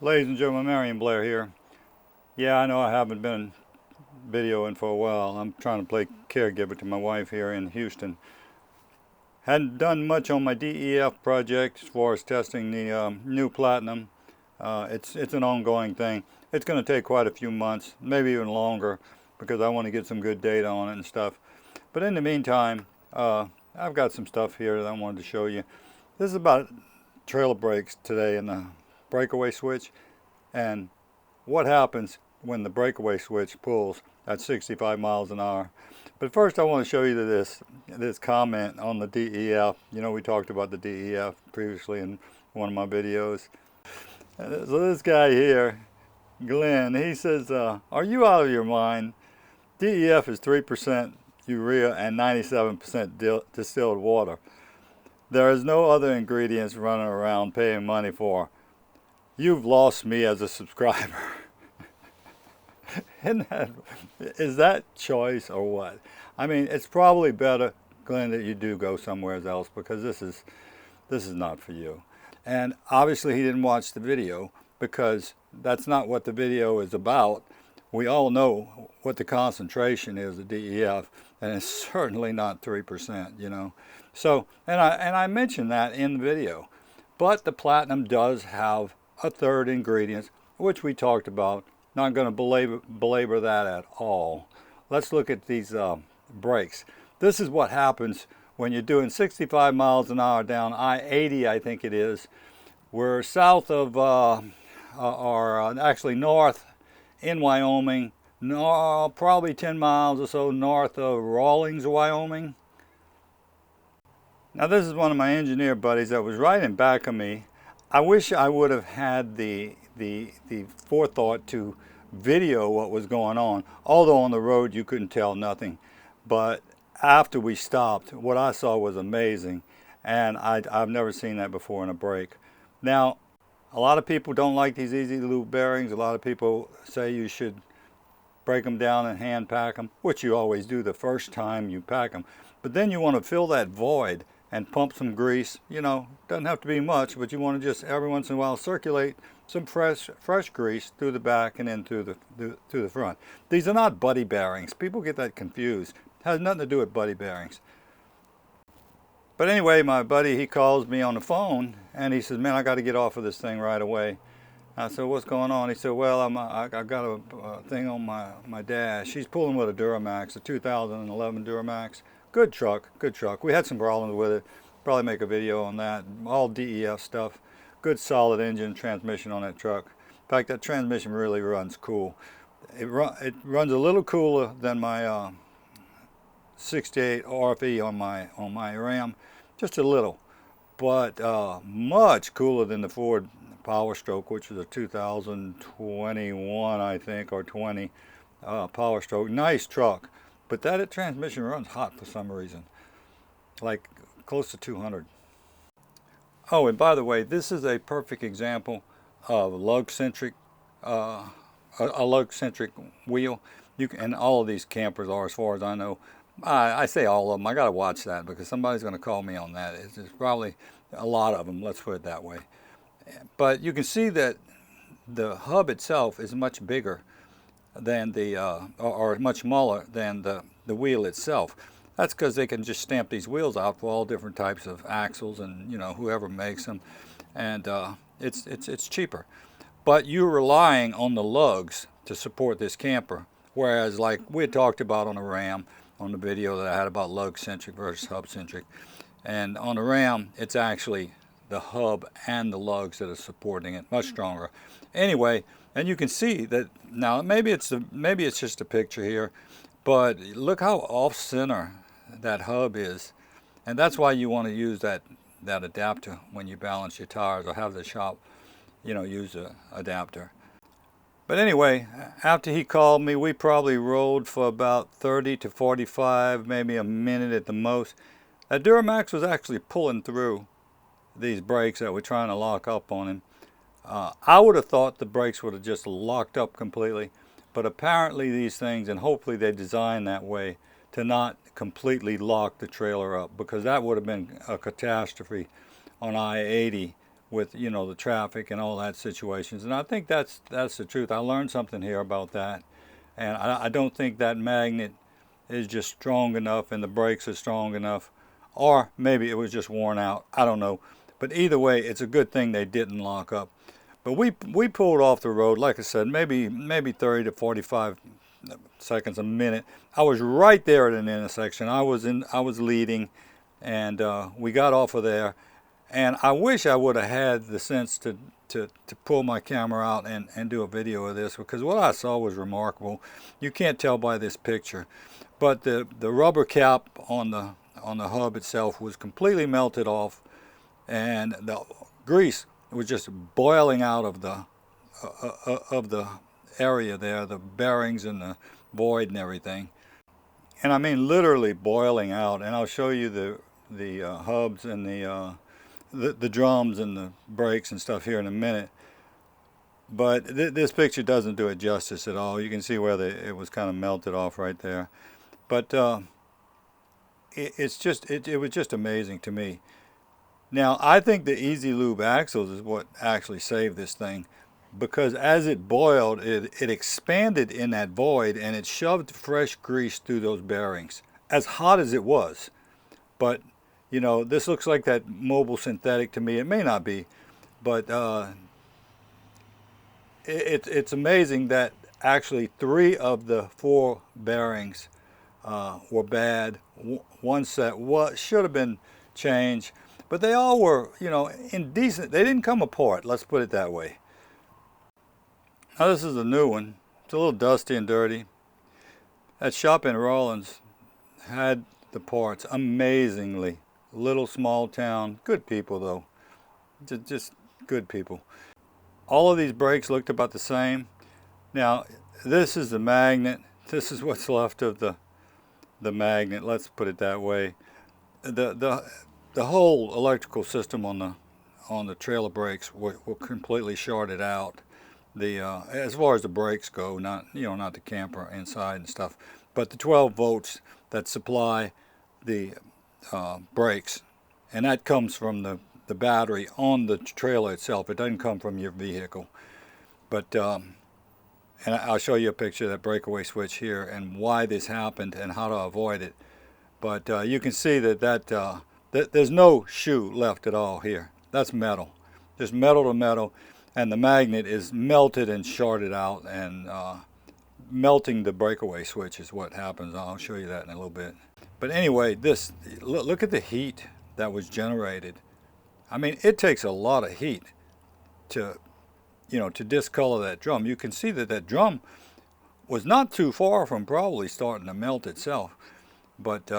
Ladies and gentlemen, Marion Blair here. Yeah, I know I haven't been videoing for a while. I'm trying to play caregiver to my wife here in Houston. Hadn't done much on my DEF project as far as testing the new Platinum. It's an ongoing thing. It's going to take quite a few months, maybe even longer, because I want to get some good data on it and stuff. But in the meantime, I've got some stuff here that I wanted to show you. This is about trailer brakes today and the breakaway switch, and what happens when the breakaway switch pulls at 65 miles an hour. But first I want to show you this comment on the DEF. You know, we talked about the DEF previously in one of my videos. So this guy here, Glenn, he says, are you out of your mind? DEF is 3% urea and 97% distilled water. There is no other ingredients running around paying money for. You've lost me as a subscriber. Is that choice or what? I mean, it's probably better, Glenn, that you do go somewhere else, because this is not for you. And obviously he didn't watch the video, because that's not what the video is about. We all know what the concentration is of DEF, and it's certainly not 3%, you know. So, and I mentioned that in the video. But the Platinum does have a third ingredient, which we talked about. Not going to belabor that at all. Let's look at these brakes. This is what happens when you're doing 65 miles an hour down I-80, I think it is. We're south of, or actually north in Wyoming, probably 10 miles or so north of Rawlins, Wyoming. Now this is one of my engineer buddies that was right in back of me. I wish I would have had the forethought to video what was going on, although on the road you couldn't tell nothing. But after we stopped, what I saw was amazing, and I've never seen that before in a brake. Now, a lot of people don't like these easy lube bearings. A lot of people say you should break them down and hand pack them, which you always do the first time you pack them. But then you want to fill that void and pump some grease. You know, doesn't have to be much, but you want to just every once in a while circulate some fresh grease through the back and then through the front. These are not buddy bearings. People get that confused. It has nothing to do with buddy bearings. But anyway, my buddy, he calls me on the phone and he says, man, I got to get off of this thing right away. I said, what's going on? He said, well, I got a thing on my dash. He's pulling with a Duramax, a 2011 Duramax. Good truck, good truck. We had some problems with it. Probably make a video on that. All DEF stuff. Good solid engine, transmission on that truck. In fact, that transmission really runs cool. It runs a little cooler than my 68 RV on my Ram, just a little, but much cooler than the Ford Power Stroke, which is a 2021, I think, or 20 Power Stroke. Nice truck, but that transmission runs hot for some reason, like close to 200. Oh, and by the way, this is a perfect example of lug-centric, a lug-centric wheel. And all of these campers are, as far as I know. I say all of them. I got to watch that because somebody's going to call me on that. It's probably a lot of them, let's put it that way. But you can see that the hub itself is much bigger than or much smaller than the wheel itself. That's because they can just stamp these wheels out for all different types of axles and, you know, whoever makes them. And it's cheaper. But you're relying on the lugs to support this camper. Whereas, like we had talked about on the Ram, on the video that I had about lug-centric versus hub-centric. And on the Ram, it's actually the hub and the lugs that are supporting it, much stronger. Anyway, and you can see that now maybe it's just a picture here, but look how off-center that hub is. And that's why you want to use that adapter when you balance your tires, or have the shop, you know, use an adapter. But anyway, after he called me, we probably rode for about 30 to 45, maybe a minute at the most. That Duramax was actually pulling through these brakes that were trying to lock up on him. I would have thought the brakes would have just locked up completely, but apparently these things, and hopefully they designed that way, to not completely lock the trailer up, because that would have been a catastrophe on I-80 with, you know, the traffic and all that situations. And I think that's the truth. I learned something here about that. And I don't think that magnet is just strong enough and the brakes are strong enough, or maybe it was just worn out. I don't know. But either way, it's a good thing they didn't lock up. But we pulled off the road, like I said, maybe 30 to 45 seconds, a minute. I was right there at an intersection. I was leading, and we got off of there. And I wish I would have had the sense to pull my camera out and do a video of this, because what I saw was remarkable. You can't tell by this picture, but the rubber cap on the hub itself was completely melted off, and the grease was just boiling out of the area there, the bearings and the void and everything. And I mean literally boiling out. And I'll show you the hubs and the drums and the brakes and stuff here in a minute. But this picture doesn't do it justice at all. You can see where it was kind of melted off right there. But it was just amazing to me. Now, I think the Easy Lube axles is what actually saved this thing, because as it boiled, it expanded in that void and it shoved fresh grease through those bearings, as hot as it was. But, you know, this looks like that mobile synthetic to me. It may not be, but it's amazing that actually 3 of the 4 bearings were bad. One set should have been changed. But they all were, you know, in decent. They didn't come apart, let's put it that way. Now this is a new one. It's a little dusty and dirty. That shop in Rawlins had the parts amazingly. Little small town. Good people though. Just good people. All of these brakes looked about the same. Now this is the magnet. This is what's left of the magnet, let's put it that way. The whole electrical system on the trailer brakes were completely shorted out. As far as the brakes go, not the camper inside and stuff, but the 12 volts that supply the brakes, and that comes from the battery on the trailer itself. It doesn't come from your vehicle. But and I'll show you a picture of that breakaway switch here and why this happened and how to avoid it. But you can see that there's no shoe left at all here. That's metal, just metal to metal, and the magnet is melted and shorted out, and melting the breakaway switch is what happens. I'll show you that in a little bit. But anyway, look at the heat that was generated. I mean, it takes a lot of heat to discolor that drum. You can see that drum was not too far from probably starting to melt itself, but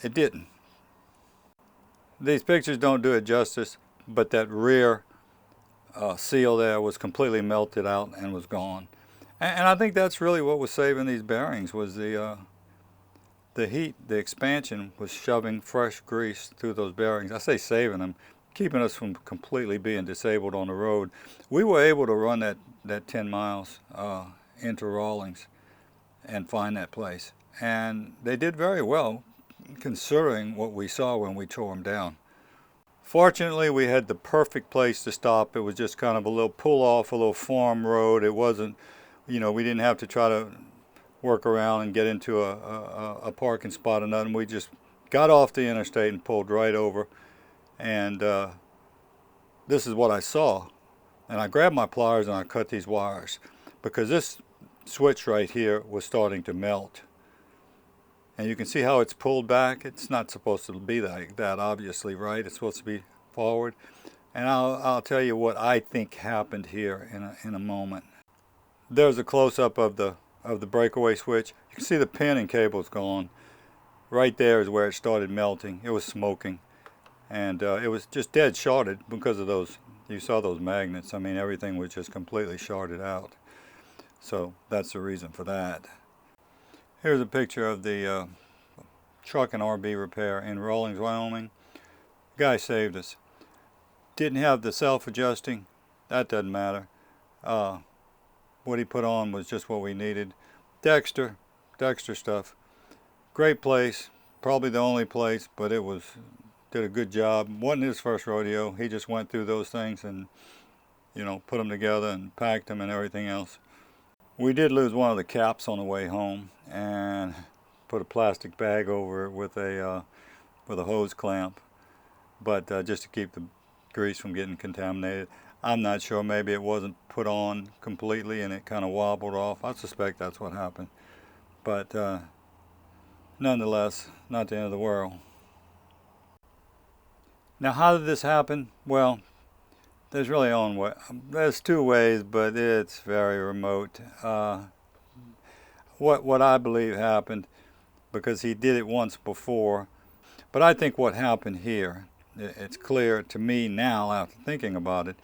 it didn't. These pictures don't do it justice, but that rear seal there was completely melted out and was gone. And I think that's really what was saving these bearings, was the heat. The expansion was shoving fresh grease through those bearings. I say saving them, keeping us from completely being disabled on the road. We were able to run that 10 miles into Rawlins and find that place. And they did very well, considering what we saw when we tore them down. Fortunately, we had the perfect place to stop. It was just kind of a little pull off, a little farm road. It wasn't, we didn't have to try to work around and get into a parking spot or nothing. We just got off the interstate and pulled right over. And this is what I saw. And I grabbed my pliers and I cut these wires, because this switch right here was starting to melt. And you can see how it's pulled back. It's not supposed to be like that, obviously, right? It's supposed to be forward. And I'll tell you what I think happened here in a moment. There's a close-up of the breakaway switch. You can see the pin and cable's gone. Right there is where it started melting. It was smoking. And it was just dead shorted because of those. You saw those magnets. I mean, everything was just completely shorted out. So that's the reason for that. Here's a picture of the truck and RV repair in Rawlins, Wyoming. The guy saved us. Didn't have the self-adjusting. That doesn't matter. What he put on was just what we needed. Dexter stuff. Great place. Probably the only place, but it was did a good job. Wasn't his first rodeo. He just went through those things and, you know, put them together and packed them and everything else. We did lose one of the caps on the way home and put a plastic bag over it with a hose clamp, but just to keep the grease from getting contaminated. I'm not sure, maybe it wasn't put on completely and it kind of wobbled off. I suspect that's what happened, but nonetheless, not the end of the world. Now, how did this happen? Well, there's two ways, but it's very remote. What I believe happened, because he did it once before, but I think what happened here, it's clear to me now after thinking about it,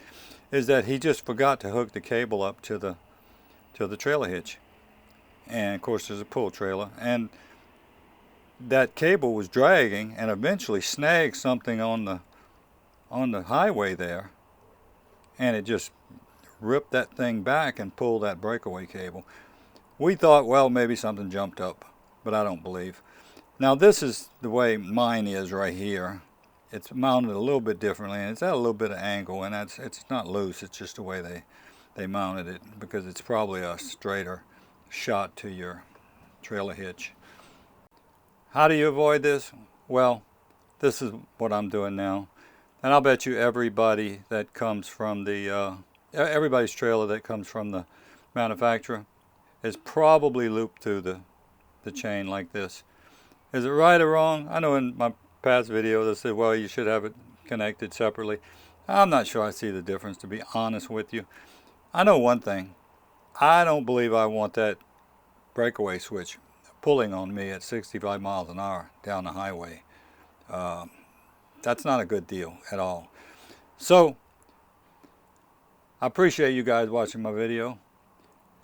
is that he just forgot to hook the cable up to the trailer hitch. And of course there's a pull trailer, and that cable was dragging and eventually snagged something on the highway there, and it just ripped that thing back and pulled that breakaway cable. We thought, well, maybe something jumped up, but I don't believe. Now this is the way mine is right here. It's mounted a little bit differently, and it's at a little bit of angle, and it's not loose, it's just the way they mounted it, because it's probably a straighter shot to your trailer hitch. How do you avoid this? Well, this is what I'm doing now. And I'll bet you everybody that comes from everybody's trailer that comes from the manufacturer is probably looped through the chain like this. Is it right or wrong? I know in my past video they said, well, you should have it connected separately. I'm not sure I see the difference, to be honest with you. I know one thing. I don't believe I want that breakaway switch pulling on me at 65 miles an hour down the highway. That's not a good deal at all. So, I appreciate you guys watching my video.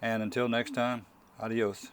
And until next time, adios.